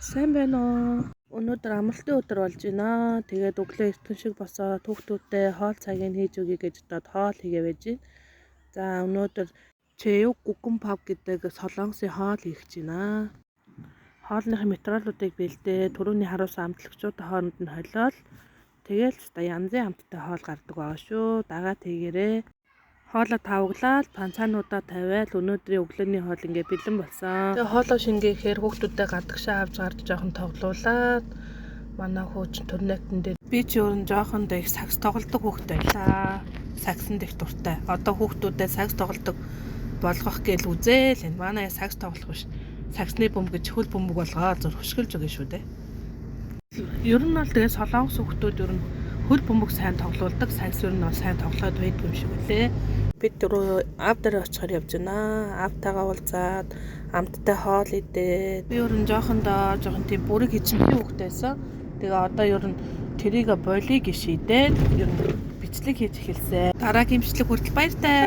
Сайн байна уу? Өнөөдөр амралтын өдөр болж байна. Тэгээд өглөө эртхэн шиг босоод хүүхдүүдтэй хоол цагийг хийж өгье гэж бодоод хоол хийгээ байж байна. За өнөөдөр чэйв гүгэн пав гэдэг солонгосын хоол хийх гэж байна. Хоолныхын материалуудыг бэлдээ, түрүүний харуулсан амтлагчуудын хооронд нь холиол. Тэгээл ч та янзын амттай хоол гардаг байгаа шүү. Дагаад хийгээрээ. Хоолоо тавглаад панцаануудаа тавиал өнөөдрийн өглөөний хоол ингээ бэлэн болсон. Тэгээ хоолоо шингээхээр хүүхдүүдтэй гадагшаа авч гарч жоохон тоглуулад манай хуучин турнектэн дээр би ч өөрн жоохон их сакс тоглодог хүүхд байлаа. Саксанд их дуртай. Одоо хүүхдүүдэд сакс тоглодог болгох гээл үзээл энэ манай сакс тоглох биш. Саксны бөмбөг гэж хөл бөмбөг болгоод зур хөшгөлж өгнө шүү дээ. Ер нь бол тэгээ солонгос хүүхдүүд ер нь хөл бөмбөг сайн тоглоулдаг, сакс ер нь сайн тоглоод байдаг юм шиг үлээ. Бид дөрөв ав дээр очихоор явж байна. Автайгаа уулзаад амттай хоол идээд би ер нь жоохондоо тийм бүрэг хичнээн хүүхдтэй байсан. Тэгээ одоо ер нь тэрийг болиг шийдээд ер нь бичлэг хийж эхэлсэн. Дараагийн бичлэг хүртэл баяртай.